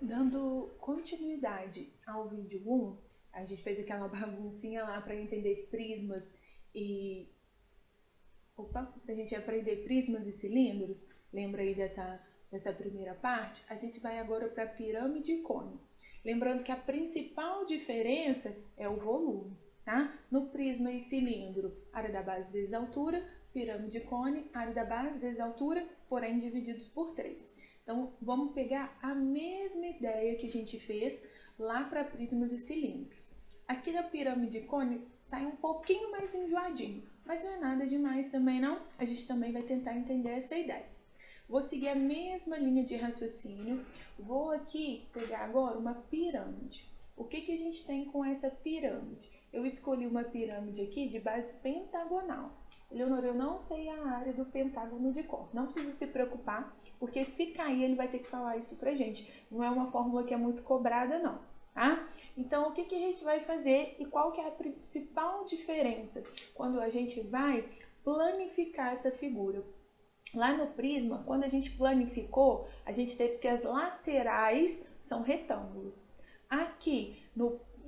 Dando continuidade ao vídeo 1, a gente fez aquela baguncinha lá para entender prismas e... pra gente aprender prismas e cilindros. Lembra aí dessa primeira parte? A gente vai agora para pirâmide e cone. Lembrando que a principal diferença é o volume, tá? No prisma e cilindro, área da base vezes altura, pirâmide e cone, área da base vezes altura, porém divididos por 3. Então, vamos pegar a mesma ideia que a gente fez lá para prismas e cilindros. Aqui na pirâmide e cone está um pouquinho mais enjoadinho, mas não é nada demais também não. A gente também vai tentar entender essa ideia. Vou seguir a mesma linha de raciocínio. Vou aqui pegar agora uma pirâmide. O que a gente tem com essa pirâmide? Eu escolhi uma pirâmide aqui de base pentagonal. Leonor, eu não sei a área do pentágono de cor. Não precisa se preocupar, porque se cair ele vai ter que falar isso pra gente. Não é uma fórmula que é muito cobrada não, tá? Então o que a gente vai fazer e qual que é a principal diferença quando a gente vai planificar essa figura? Lá no prisma, quando a gente planificou, a gente teve que as laterais são retângulos. Aqui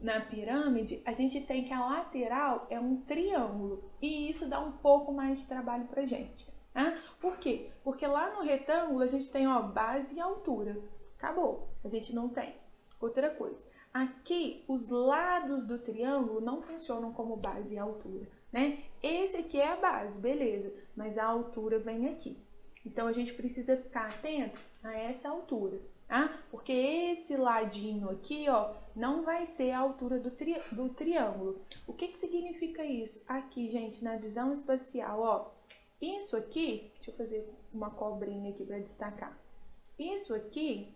na pirâmide, a gente tem que a lateral é um triângulo e isso dá um pouco mais de trabalho pra gente. Tá? Por quê? Porque lá no retângulo a gente tem base e altura. Acabou, a gente não tem. Outra coisa, aqui os lados do triângulo não funcionam como base e altura, né? Esse aqui é a base, beleza, mas a altura vem aqui. Então a gente precisa ficar atento a essa altura, tá? Porque esse ladinho aqui, não vai ser a altura do triângulo. O que significa isso? Aqui, gente, na visão espacial, isso aqui, deixa eu fazer uma cobrinha aqui para destacar. Isso aqui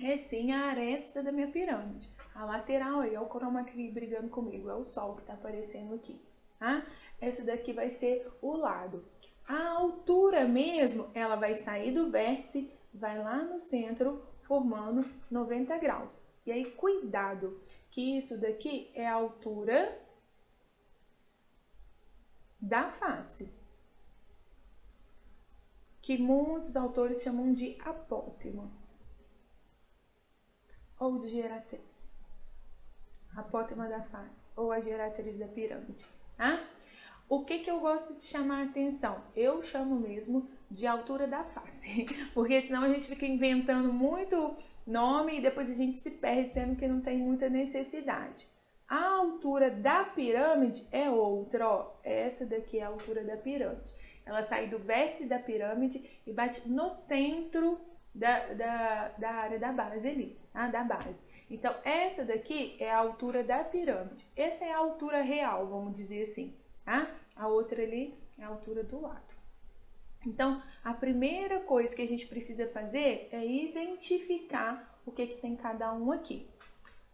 é sim a aresta da minha pirâmide. A lateral aí, o chroma key brigando comigo, é o sol que está aparecendo aqui, tá? Essa daqui vai ser o lado. A altura mesmo, ela vai sair do vértice, vai lá no centro, formando 90 graus. E aí, cuidado, que isso daqui é a altura da face, que muitos autores chamam de apótema ou de geratriz. Apótema da face ou a geratriz da pirâmide, tá? O que eu gosto de chamar a atenção? Eu chamo mesmo de altura da face, porque senão a gente fica inventando muito nome e depois a gente se perde sendo que não tem muita necessidade. A altura da pirâmide é outra, essa daqui é a altura da pirâmide. Ela sai do vértice da pirâmide e bate no centro da área da base ali, tá? Da base. Então, essa daqui é a altura da pirâmide. Essa é a altura real, vamos dizer assim, tá? A outra ali é a altura do lado. Então, a primeira coisa que a gente precisa fazer é identificar o que tem cada um aqui.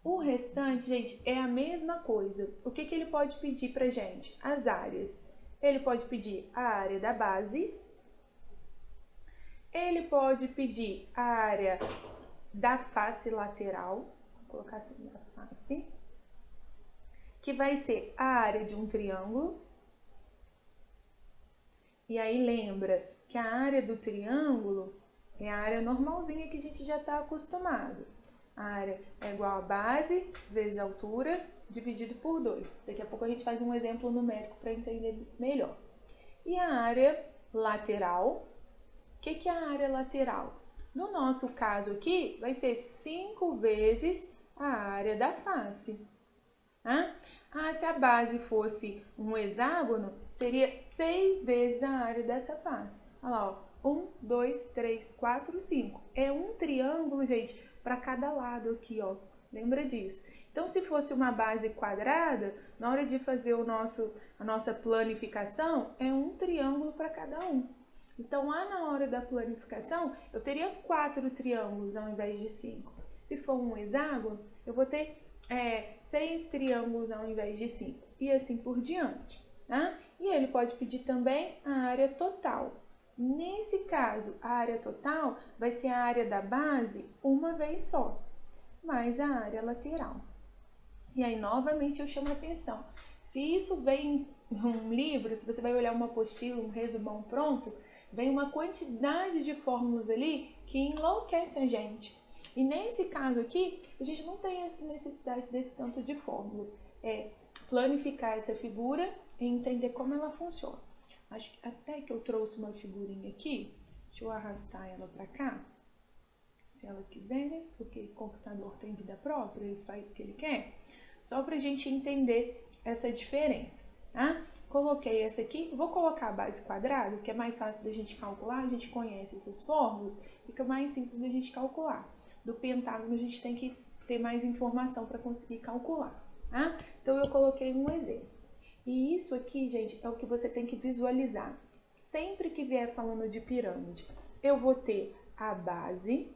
O restante, gente, é a mesma coisa. O que ele pode pedir pra gente? As áreas. Ele pode pedir a área da base, ele pode pedir a área da face lateral, vou colocar assim, da face, que vai ser a área de um triângulo. E aí lembra que a área do triângulo é a área normalzinha que a gente já está acostumado. A área é igual a base vezes a altura dividido por 2. Daqui a pouco a gente faz um exemplo numérico para entender melhor. E a área lateral, o que é a área lateral? No nosso caso aqui, vai ser 5 vezes a área da face. Tá? Se a base fosse um hexágono, seria 6 vezes a área dessa face. Olha lá, 1, 2, 3, 4, 5. É um triângulo, gente, para cada lado aqui, lembra disso. Então, se fosse uma base quadrada, na hora de fazer a nossa planificação, é um triângulo para cada um. Então, lá na hora da planificação, eu teria 4 triângulos ao invés de 5. Se for um hexágono, eu vou ter 6 triângulos ao invés de 5. E assim por diante, tá? E ele pode pedir também a área total. Nesse caso, a área total vai ser a área da base uma vez só, mais a área lateral. E aí, novamente, eu chamo a atenção. Se isso vem em um livro, se você vai olhar uma apostila, um resumão pronto, vem uma quantidade de fórmulas ali que enlouquece a gente. E nesse caso aqui, a gente não tem essa necessidade desse tanto de fórmulas. É planificar essa figura e entender como ela funciona. Acho que até que eu trouxe uma figurinha aqui, deixa eu arrastar ela para cá, se ela quiser, né? Porque o computador tem vida própria, ele faz o que ele quer. Só para a gente entender essa diferença, tá? Coloquei essa aqui, vou colocar a base quadrada, que é mais fácil da gente calcular, a gente conhece essas fórmulas, fica mais simples da gente calcular. Do pentágono a gente tem que ter mais informação para conseguir calcular, tá? Então eu coloquei um exemplo. E isso aqui, gente, é o que você tem que visualizar. Sempre que vier falando de pirâmide, eu vou ter a base,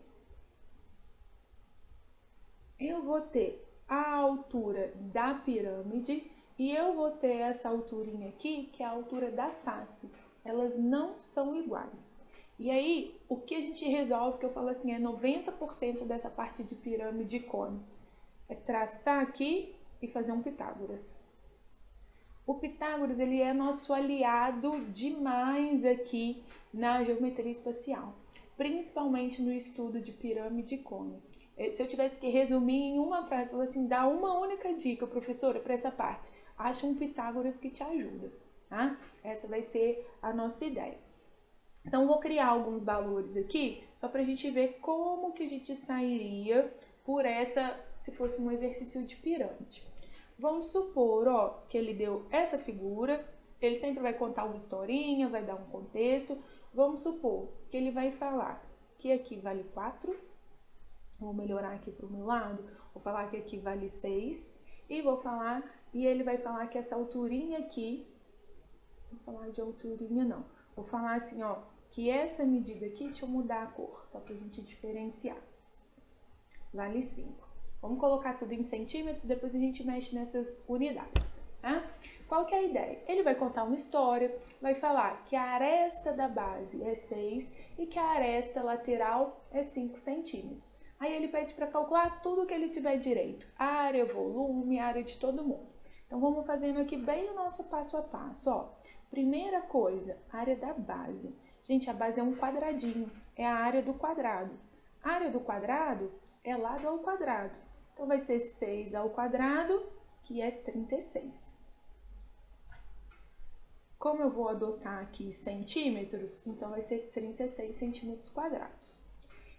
eu vou ter a altura da pirâmide e eu vou ter essa alturinha aqui, que é a altura da face. Elas não são iguais. E aí, o que a gente resolve, que eu falo assim, é 90% dessa parte de pirâmide e cone. É traçar aqui e fazer um Pitágoras. O Pitágoras, ele é nosso aliado demais aqui na geometria espacial, principalmente no estudo de pirâmide e cone. Se eu tivesse que resumir em uma frase, falar assim, dá uma única dica, professora, para essa parte. Acha um Pitágoras que te ajuda, tá? Essa vai ser a nossa ideia. Então, vou criar alguns valores aqui, só para a gente ver como que a gente sairia por essa, se fosse um exercício de pirâmide. Vamos supor, ó, que ele deu essa figura, ele sempre vai contar uma historinha, vai dar um contexto. Vamos supor que ele vai falar que aqui vale 4, vou melhorar aqui para o meu lado, vou falar que aqui vale 6, e vou falar, e ele vai falar que essa alturinha aqui, vou falar de alturinha não, vou falar assim, ó, que essa medida aqui, deixa eu mudar a cor, só para a gente diferenciar, vale 5. Vamos colocar tudo em centímetros, depois a gente mexe nessas unidades, tá? Qual que é a ideia? Ele vai contar uma história, vai falar que a aresta da base é 6 e que a aresta lateral é 5 centímetros. Aí ele pede para calcular tudo que ele tiver direito, área, volume, área de todo mundo. Então vamos fazendo aqui bem o nosso passo a passo, ó. Primeira coisa, área da base. Gente, a base é um quadradinho, é a área do quadrado. A área do quadrado é lado ao quadrado. Então, vai ser 6 ao quadrado, que é 36. Como eu vou adotar aqui centímetros, então vai ser 36 centímetros quadrados.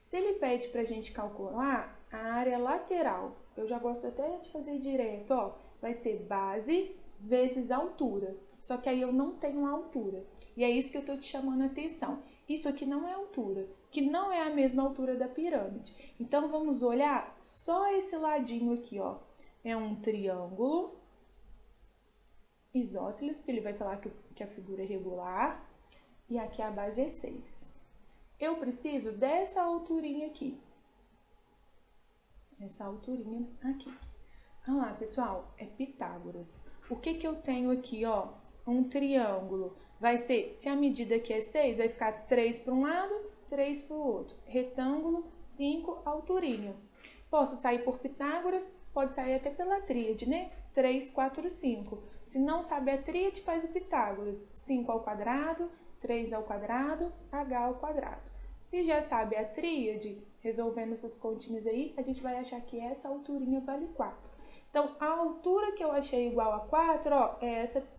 Se ele pede para a gente calcular a área lateral, eu já gosto até de fazer direto, ó, vai ser base vezes altura. Só que aí eu não tenho a altura. E é isso que eu estou te chamando a atenção. Isso aqui não é altura, que não é a mesma altura da pirâmide. Então, vamos olhar só esse ladinho aqui, ó. É um triângulo isósceles, porque ele vai falar que a figura é regular. E aqui a base é 6. Eu preciso dessa alturinha aqui. Essa alturinha aqui. Olha lá, pessoal, é Pitágoras. O que que eu tenho aqui, ó? Um triângulo. Vai ser, se a medida aqui é 6, vai ficar 3 para um lado, 3 para o outro. Retângulo, 5, alturinha. Posso sair por Pitágoras, pode sair até pela tríade, né? 3, 4, 5. Se não sabe a tríade, faz o Pitágoras. 5 ao quadrado, 3 ao quadrado, h ao quadrado. Se já sabe a tríade, resolvendo essas continhas aí, a gente vai achar que essa alturinha vale 4. Então, a altura que eu achei igual a 4, ó, é essa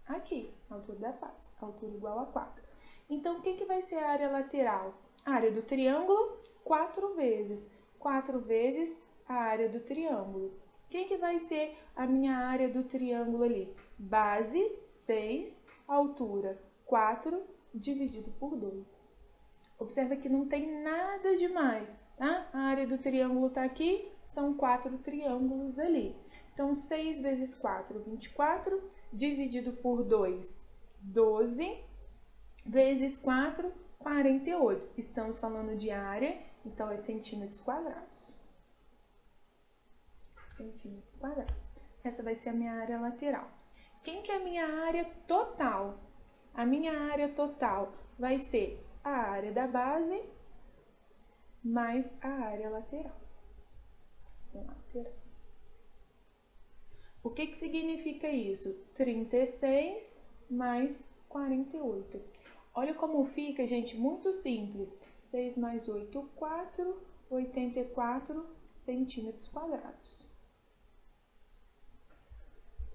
aqui, a altura da face, a altura igual a 4. Então, o que vai ser a área lateral? A área do triângulo, 4 vezes. 4 vezes a área do triângulo. Quem que vai ser a minha área do triângulo ali? Base, 6, altura, 4, dividido por 2. Observa que não tem nada demais, tá? A área do triângulo está aqui, são 4 triângulos ali. Então, 6 vezes 4, 24, dividido por 2, 12, vezes 4, 48. Estamos falando de área, então é centímetros quadrados. Centímetros quadrados. Essa vai ser a minha área lateral. Quem que é a minha área total? A minha área total vai ser a área da base mais a área lateral. O que significa isso? 36 mais 48. Olha como fica, gente, muito simples. 6 mais 8, 4. 84 centímetros quadrados.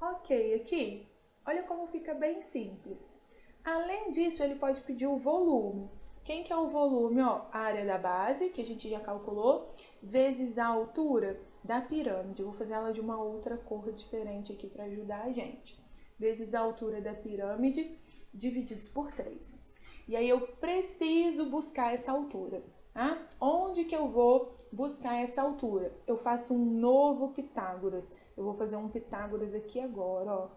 Ok, aqui, olha como fica bem simples. Além disso, ele pode pedir o volume. Quem que é o volume? Ó, a área da base, que a gente já calculou, vezes a altura da pirâmide. Eu vou fazer ela de uma outra cor diferente aqui para ajudar a gente. Vezes a altura da pirâmide, divididos por 3. E aí eu preciso buscar essa altura. Tá? Onde que eu vou buscar essa altura? Eu faço um novo Pitágoras. Eu vou fazer um Pitágoras aqui agora, ó.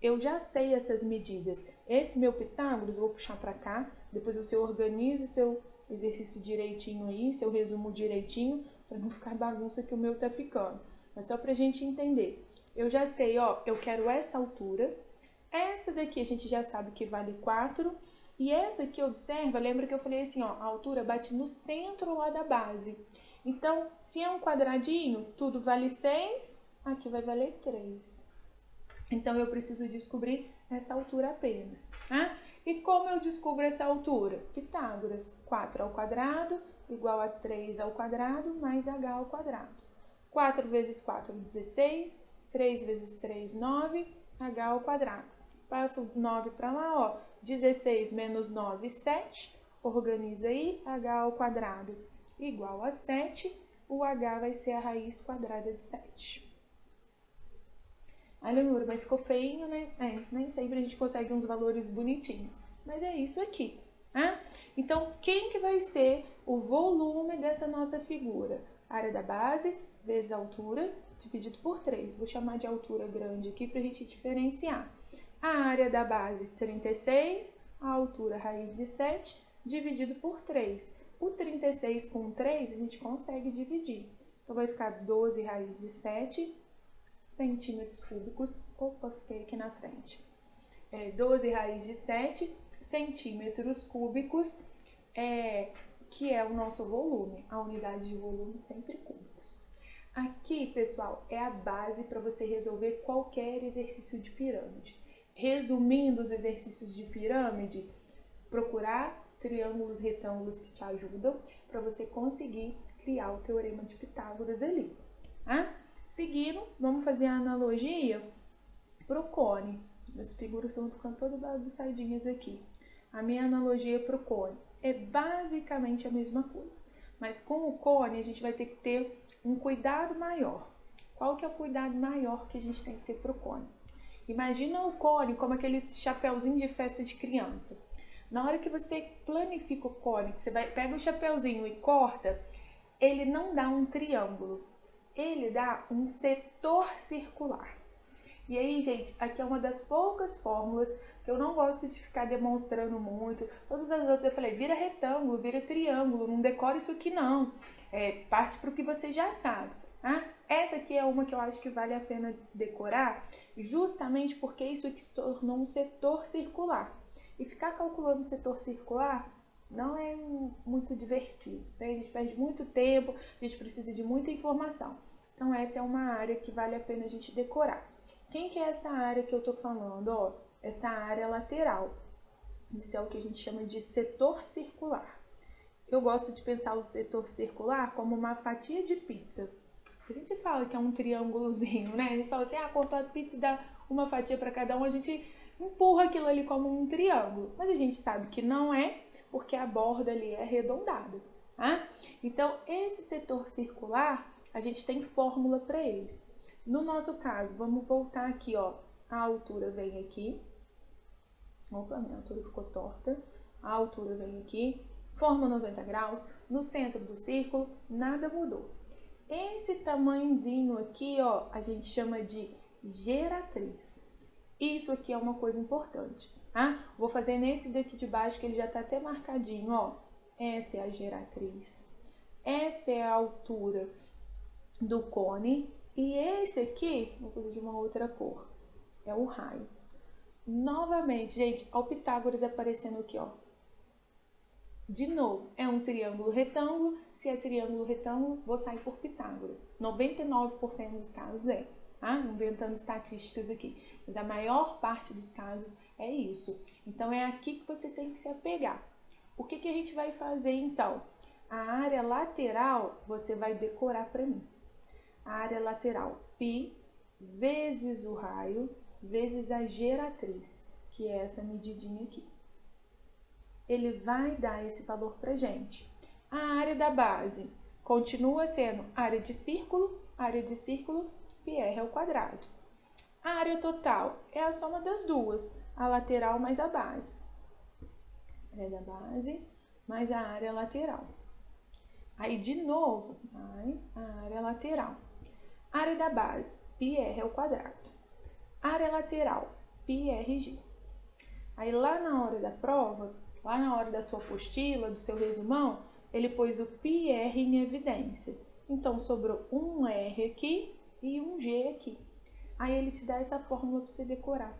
Eu já sei essas medidas. Esse meu Pitágoras, eu vou puxar para cá. Depois você organiza seu exercício direitinho aí, seu resumo direitinho, para não ficar bagunça que o meu tá ficando. Mas só pra gente entender. Eu já sei, ó, eu quero essa altura. Essa daqui a gente já sabe que vale 4. E essa aqui, observa, lembra que eu falei assim, ó, a altura bate no centro lá da base. Então, se é um quadradinho, tudo vale 6, aqui vai valer 3. Então, eu preciso descobrir essa altura apenas. Tá? E como eu descubro essa altura? Pitágoras, 4 ao quadrado igual a 3 ao quadrado mais h ao quadrado. 4 vezes 4, 16. 3 vezes 3, 9. h ao quadrado. Passa o 9 para lá, ó. 16 menos 9, 7. Organiza aí, h ao quadrado igual a 7. O h vai ser a raiz quadrada de 7. Olha, Nura, mas ficou feinho, né? Nem sempre a gente consegue uns valores bonitinhos. Mas é isso aqui, tá? Então, quem que vai ser o volume dessa nossa figura? Área da base vezes a altura dividido por 3. Vou chamar de altura grande aqui para a gente diferenciar. A área da base, 36, a altura raiz de 7, dividido por 3. O 36 com 3 a gente consegue dividir. Então, vai ficar 12 raiz de 7 centímetros cúbicos. Opa, fiquei aqui na frente. 12 raiz de 7 centímetros cúbicos, que é o nosso volume. A unidade de volume sempre cúbicos. Aqui, pessoal, é a base para você resolver qualquer exercício de pirâmide. Resumindo os exercícios de pirâmide, procurar triângulos retângulos que te ajudam para você conseguir criar o teorema de Pitágoras ali. Tá? Seguindo, vamos fazer a analogia para o cone. As figuras estão ficando todas bagunçadinhas aqui. A minha analogia para o cone é basicamente a mesma coisa. Mas com o cone a gente vai ter que ter um cuidado maior. Qual que é o cuidado maior que a gente tem que ter para o cone? Imagina o cone como aqueles chapeuzinho de festa de criança. Na hora que você planifica o cone, que você pega o chapeuzinho e corta, ele não dá um triângulo. Ele dá um setor circular. E aí, gente, aqui é uma das poucas fórmulas que eu não gosto de ficar demonstrando muito. Todas as outras eu falei, vira retângulo, vira triângulo, não decora isso aqui não. Parte para o que você já sabe. Tá? Essa aqui é uma que eu acho que vale a pena decorar, justamente porque isso aqui se tornou um setor circular. E ficar calculando o setor circular não é muito divertido, né? A gente perde muito tempo, a gente precisa de muita informação. Então essa é uma área que vale a pena a gente decorar. Quem que é essa área que eu tô falando? Ó, essa área lateral. Isso é o que a gente chama de setor circular. Eu gosto de pensar o setor circular como uma fatia de pizza. A gente fala que é um triângulozinho, né? A gente fala assim, cortou a pizza e dá uma fatia para cada um, a gente empurra aquilo ali como um triângulo. Mas a gente sabe que não é, porque a borda ali é arredondada, tá? Então, esse setor circular, a gente tem fórmula para ele. No nosso caso, vamos voltar aqui, ó. A altura vem aqui. Opa, minha altura ficou torta. A altura vem aqui. Forma 90 graus. No centro do círculo, nada mudou. Esse tamanhozinho aqui, ó, a gente chama de geratriz. Isso aqui é uma coisa importante, tá? Vou fazer nesse daqui de baixo, que ele já tá até marcadinho, ó. Essa é a geratriz. Essa é a altura do cone. E esse aqui, vou fazer de uma outra cor, é o raio. Novamente, gente, ó, o Pitágoras aparecendo aqui, ó. De novo, é um triângulo retângulo. Se é triângulo retângulo, vou sair por Pitágoras. 99% dos casos é, tá? Inventando estatísticas aqui. Mas a maior parte dos casos é isso. Então, é aqui que você tem que se apegar. O que a gente vai fazer, então? A área lateral você vai decorar para mim. A área lateral, π vezes o raio vezes a geratriz, que é essa medidinha aqui. Ele vai dar esse valor pra gente. A área da base continua sendo área de círculo, πr ao quadrado. A área total é a soma das duas, a lateral mais a base. A área da base mais a área lateral. Aí, de novo, mais a área lateral. Área da base, πr ao quadrado. Área lateral, πrg. Aí, lá na hora da prova, lá na hora da sua apostila, do seu resumão, ele pôs o πr em evidência. Então, sobrou um R aqui e um G aqui. Aí, ele te dá essa fórmula para você decorar.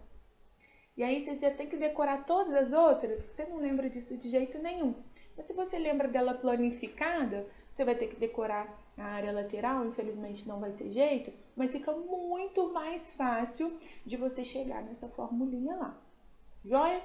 E aí, você já tem que decorar todas as outras, que você não lembra disso de jeito nenhum. Mas se você lembra dela planificada, você vai ter que decorar a área lateral, infelizmente não vai ter jeito, mas fica muito mais fácil de você chegar nessa formulinha lá. Joia?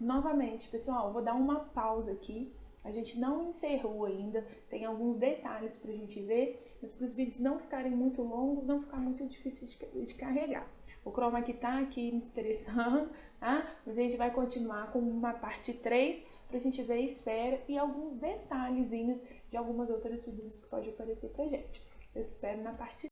Novamente, pessoal, vou dar uma pausa aqui. A gente não encerrou ainda, tem alguns detalhes pra gente ver, mas para os vídeos não ficarem muito longos, não ficar muito difícil de carregar. O chroma key tá aqui me estressando, tá? Mas a gente vai continuar com uma parte 3 pra gente ver a esfera e alguns detalhezinhos de algumas outras figuras que pode aparecer pra gente. Eu te espero na parte